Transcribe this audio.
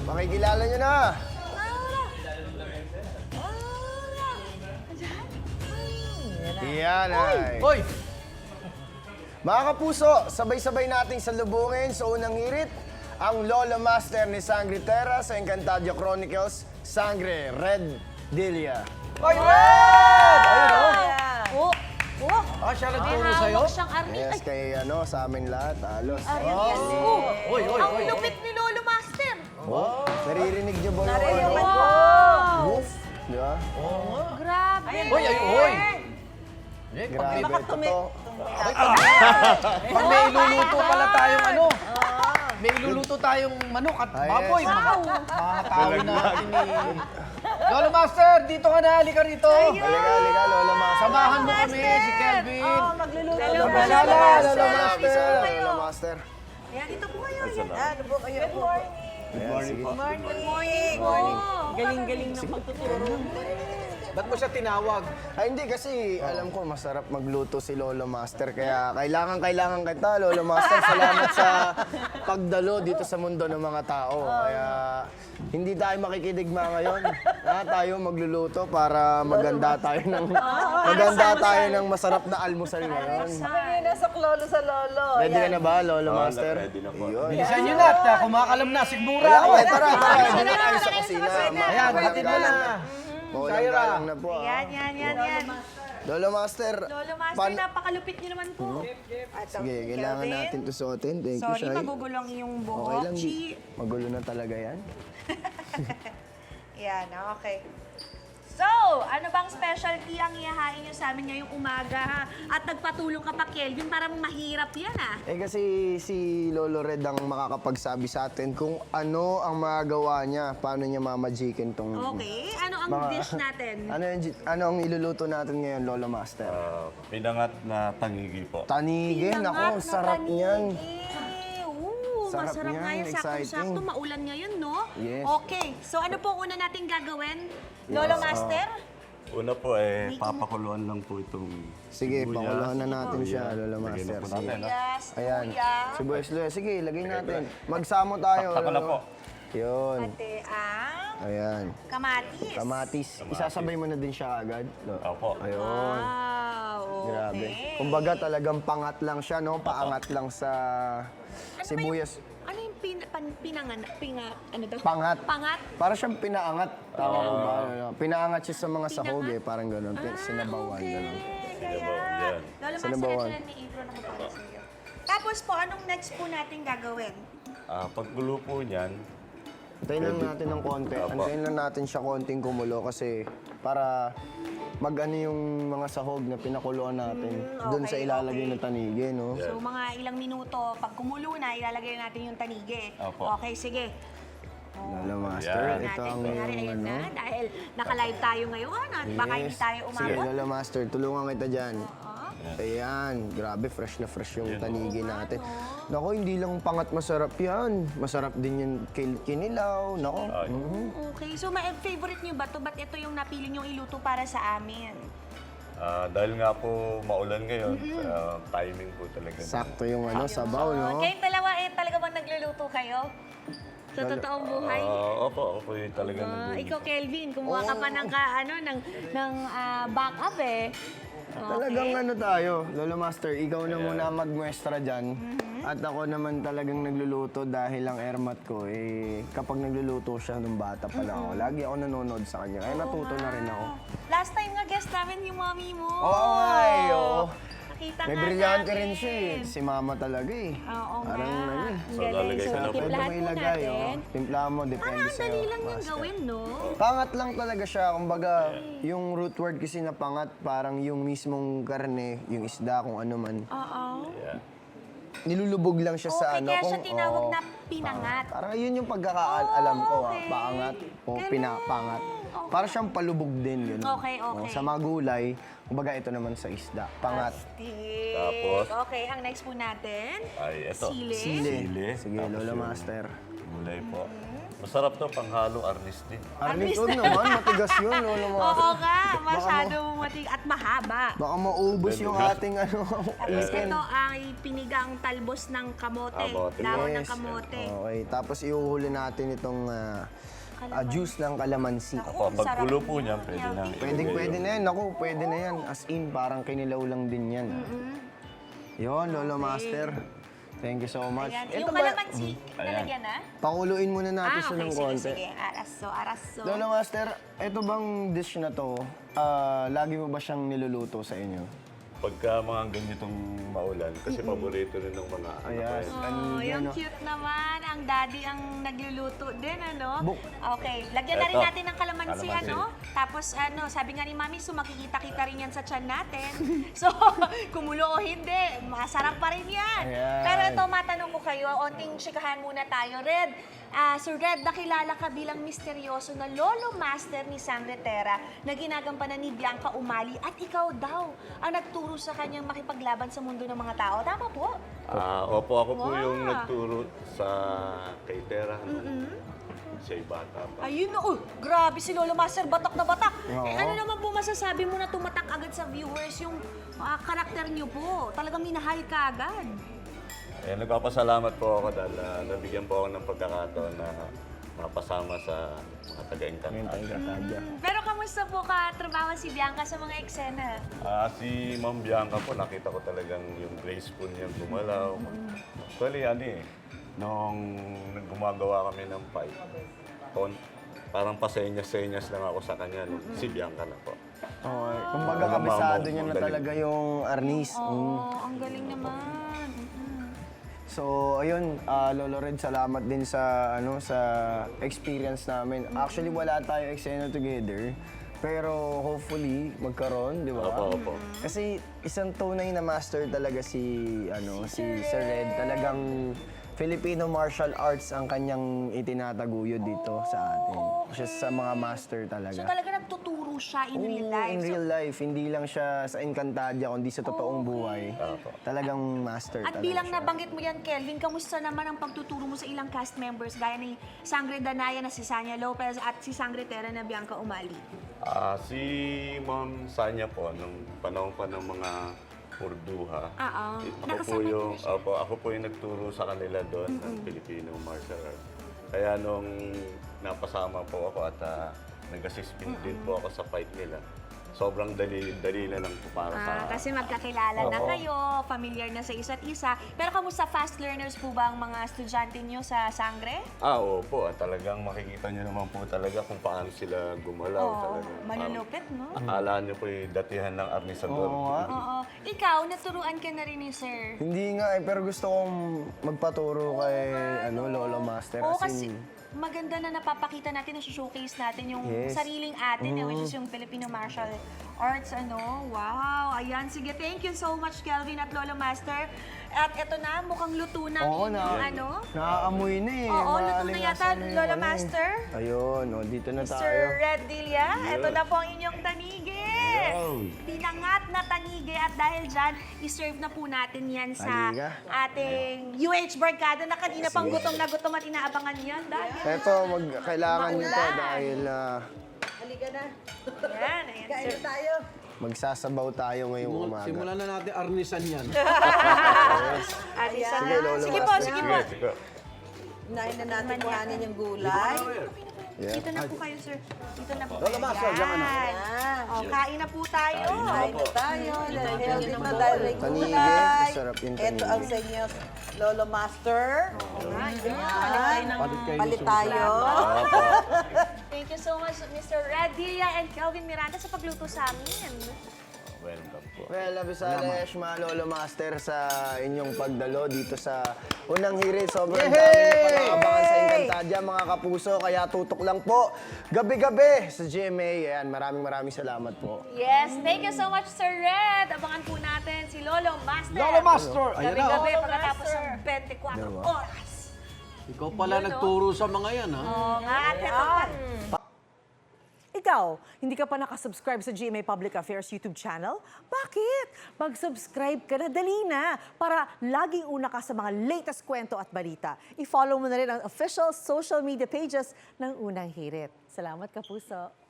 Makikilala nyo na. Yan ay. Hoy! Mga kapuso, sabay-sabay nating salubungin sa unang hirit ang Lolo Master ni Sangre Terra sa Encantadia Chronicles, Sangre Red Delia. Hoy, Red! Ayun, Oh! Oh! Ah, siya May nagturo sa'yo? hawak siyang arnil. Yes, kay sa amin lahat, halos. Arnil. Hoy, hoy, Ang hoy. lupit ni Lolo Master. Oh, naririnig niyo ba yung Wow! woof? Di ba? Grabe. Hoy, ay, hoy! Eh, Grabe, totoo. Pag may iluluto pala tayong may iluluto tayong manok at Ay, baboy. yes. Makakatawi natin ni... Lolo Master, dito ka na, halika rito. Halika, Lolo Master. Samahan mo kami, si Kelvin. Magluluto. Lolo Master. Ayan, dito po kayo. Ano po kayo? Good morning. Good morning po. Good morning. Galing-galing ng pagtuturo. Ba't mo siya tinawag? Ay, hindi kasi alam ko masarap magluto si Lolo Master. Kaya kailangan kita, Lolo Master. Salamat sa pagdalo dito sa mundo ng mga tao. Kaya hindi tayo makikidigma ngayon. Tayo magluluto para maganda tayo ng masarap na almusal ngayon. Kami nasa lolo sa lolo. Ready ka na ba, Lolo Master? ready na po. Yun. Bilisan nyo na, at kumakalam na, sigmura Kaya ako. tara. Hindi na tayo sa kusina. Ayan, hatid mo na. Maulang galang na po. Yan. Lolo Master. Lolo Master, napakalupit niyo naman po. Sige, kailangan natin to suotin. Thank you, Sorry, Shai. magugulo ang iyong Okay buhok. lang, Chi. magulo na talaga yan. Yan, okay. So, ano bang specialty ang ihahain niyo sa amin ngayong umaga, ha? At nagpatulong ka pa, Kelvin, parang mahirap yan, ah. Eh kasi si Lolo Red ang makakapagsabi sa atin kung ano ang magagawa niya, paano niya mamajikin tong... Okay, ano ang dish natin? Ano ang iluluto natin ngayon, Lolo Master? Pinangat na tangigi po. Tanigin, Pinangat ako, na sarap niyan. Sarap Masarap niyan, nga yan. exciting. Sakto-sakto, maulan ngayon, no? Yes. Okay, so ano po una natin gagawin? Lolo Master? Una po papakuluan lang po itong Sige, sibuyas. pakuluan na natin siya, Lolo Lagyan na Master. po Sige. natin, ha? Yes, Ayan, luya, sibuyas, luya. Sige, lagay natin. Magsamo tayo. Takta ko na Lolo. po. Yun. pati ang Ayan. kamatis. Kamatis. Isasabay mo na din siya agad. Opo. Ayun. Wow, Grabe. okay. Kumbaga talagang pangat lang siya, no? Paangat lang sa sibuyas. Ano yung ano daw? Pangat. Pangat? Para siyang pinaangat. Tama ko ba? Ano? Pinaangat siya sa mga sahog eh. Parang gano'n. Sinabawan. okay. Gano'n. Kaya, Lolo Master, Sinabawan. ito na ni April na magpapala sa iyo. Tapos po, anong next po natin gagawin? Paggulo po niyan, Antayin lang natin ng konti. Antayin lang natin siya konting kumulo kasi para mag-ano yung mga sahog na pinakuluan natin doon sa ilalagay ng tanigi, no? So, mga ilang minuto, pag kumulo na, ilalagay natin yung tanigi. Opo. Okay, sige. Lolo Master, Yan. ito Natin, ang kunyari, ayun ano. na, dahil naka-live tayo ngayon at baka hindi tayo Sige, umabot. Lolo Master, tulungan kita dyan. Ayan, grabe, fresh na fresh yung tanigi natin. Nako, hindi lang pangat masarap yan. Masarap din yung kinilaw. Nako. Okay, so favorite niyo ba to? Ba't ito yung napili niyong iluto para sa amin? dahil nga po maulan ngayon, timing po talaga. Sakto yung sabaw, no? Kayong dalawa talaga bang nagluluto kayo? Sa totoong buhay? Opo, ako yung talaga nagluluto. Ikaw, Kelvin, kumuha ka pa ng backup eh. Talagang tayo, Lolo Master, ikaw na muna magmuestra dyan. At ako naman talagang nagluluto dahil ang ermat ko, kapag nagluluto siya nung bata pa lang ako, lagi ako nanonood sa kanya. Kaya natuto na rin ako. Last time nga guest namin yung mommy mo. Oo, oo. Nakita May nga brilyante namin. rin siya Si mama talaga Oo nga. Parang Ang So, galing. lalagay So, ka na po. timplahan po natin. Timpla mo, Parang depende ang sa'yo. dali lang niyang Master. gawin, no? Pangat lang talaga siya. Kumbaga, yung root word kasi na pangat, parang yung mismong karne, yung isda, kung ano man. Oo. Nilulubog lang siya sa Okay, kaya siya kung- tinawag oo, na pinangat. Parang yun yung pagkakaalam ko, okay. paangat o Galing. pinapangat. Para siyang palubog din, gano'n. Okay, okay. Sa mga gulay, kumbaga ito naman sa isda, pangat. Astig. Tapos? Okay, ang next po natin. Ay, eto. Sili. Sili. Sili. Sige, Tapos Lolo yung Master. Gulay po. Masarap to, panghalo, arnis din. Arnis, huwag naman, matigas yun, Lolo Oo Master. nga, masyado matig at mahaba. Baka maubos yung ating Tapos ipin. ito ay pinigang talbos ng kamote. Kamote. Dahon ng Yes. kamote. Okay, tapos iuhuli natin itong juice ng kalamansi. Opo, pagkulo po niyan, pwede na. Pwede na yan. Naku, pwede na yan. As in, parang kinilaw lang din yan. Yun, Lolo Master. Thank you so much. Ayan. Ito Yung ba, kalamansi, nalagyan na? pakuluin muna natin siya Okay, ng sige, konti. sige. Araso. Lolo Master, ito bang dish na to, lagi mo ba siyang niluluto sa inyo? Pagka mga ganitong maulan, kasi paborito rin ng mga anak ko Ayan. yan. Oh, yung no? cute naman. Ang daddy ang nagluluto din, ano? Buk- Okay, lagyan na rin Eto, natin ng kalamansi, kalamansi. ano? Tapos, sabi nga ni Mami, so makikita-kita rin yan sa tiyan natin. So, kumulo o hindi, masarap pa rin yan. Ayan. Pero ito, matanong ko kayo, onting chikahan muna tayo. Red, Sir Red, nakilala ka bilang misteryoso na Lolo Master ni Sangre Terra na ginagampanan ni Bianca Umali at ikaw daw ang nagturo sa kanyang makipaglaban sa mundo ng mga tao. Tama po? Opo, ako po Wow. yung nagturo sa kay Tera nung siya'y bata pa. Ayun na, grabe si Lolo Master, batak na batak. Oo. Ano naman po masasabi mo na tumatak agad sa viewers yung karakter niyo po? Talagang minahal ka agad. Nagpapasalamat po ako dahil nabigyan po ako ng pagkakataon na mapasama sa mga taga-Encantadia. Pero kamusta po trabaho si Bianca sa mga eksena? Si Ma'am Bianca po, nakita ko talagang yung graceful niya gumalaw. Actually, nung gumagawa kami ng fight, parang pasenyas-senyas lang ako sa kanya, si Bianca na po. Okay. Kumbaga, Mga kabisado mamaw, niya na magaling. talaga yung arnis. Ang galing naman. So, ayun, Lolo Red, salamat din sa sa experience namin. Actually, wala tayo eksena together. Pero hopefully, magkaroon, di ba? Opo. Kasi isang tunay na master talaga si Sir Red. Talagang Filipino martial arts ang kanyang itinataguyod dito sa atin. Siya sa mga master talaga. So talaga nagtuturo siya in real life. In real life, hindi lang siya sa Encantadia, kundi sa totoong buhay. Talagang master At talaga bilang siya. nabanggit mo yan, Kelvin, kamusta naman ang pagtuturo mo sa ilang cast members gaya ni Sangre Danaya na si Sanya Lopez at si Sangre Terra na Bianca Umali? Si Ma'am Sanya po, nung panahon pa ng mga Urduha, ako po yung nagturo sa kanila doon ng Filipino martial arts. Kaya nung napasama po ako at nag-assist din po ako sa fight nila, sobrang dali na lang po para sa... Kasi magkakilala na Oo. kayo, familiar na sa isa't isa. Pero kamusta fast learners po ba ang mga estudyante nyo sa Sangre? Opo. Talagang makikita nyo naman po talaga kung paano sila gumalaw. Talagang, manunupit, no? Akala nyo po yung datihan ng arnisador. Oo nga. Oo. Ikaw, naturuan ka na rin ni Sir. Hindi nga pero gusto kong magpaturo kay Lolo Master. Oo, As kasi in, maganda na napapakita natin, na-showcase natin yung Yes. sariling atin, which is yung Filipino martial arts, Wow! Ayan, sige, thank you so much, Kelvin at Lolo Master. At eto na, mukhang luto na Oo, inyong naaamoy na eh. Oo, luto na Maalingasan yata, na yung Lola Master. Ayun, dito na tayo. Sir Red Dilla, eto na po ang inyong tanige. Pinangat na tanige at dahil dyan, iserve na po natin yan sa Halika. ating UH Barkada na kanina pang gutom na gutom at inaabangan yan. Dahil Ito, kailangan nyo to dahil Halika na. yan, ayan, Kain sir. na tayo. magsasabaw tayo ngayong umaga. Simulan na natin arnisan yan. Alisa Sige, na. Lolo Sige po, Master. sige po. Sige. Unahin na natin kuhanin yung gulay. Dito na po kayo, sir. Dito na po Lolo kayo. Master, diyan ka na. Yan. Yan. O, kain na po tayo. Kain na tayo. Healthy na dahil may Tanige, gulay. masarap yung Ito tanige. ang sa inyo, Lolo Master. Ayan. Palit tayo. Thank you so much, Mr. Radia and Kelvin Miranda sa pagluto sa amin. Welcome po. Well, Abisales, mga Lolo Master, sa inyong pagdalo dito sa Unang Hirit. Sobrang dami na pang-aabangan sa Encantadia, mga kapuso. Kaya tutok lang po, gabi-gabi sa GMA. Ayan, maraming salamat po. Yes, thank you so much, Sir Red. Abangan po natin si Lolo Master. Lolo Master! Ayan na. Gabi-gabi Lolo pagkatapos Master. ng 24 oras. Ikaw pala nagturo sa mga yan, ha? Oo nga, at ito pa. ikaw, hindi ka pa nakasubscribe sa GMA Public Affairs YouTube channel, bakit? Mag-subscribe ka na, dali na, para laging una ka sa mga latest kwento at balita. I-follow mo na rin ang official social media pages ng Unang Hirit. Salamat, Kapuso.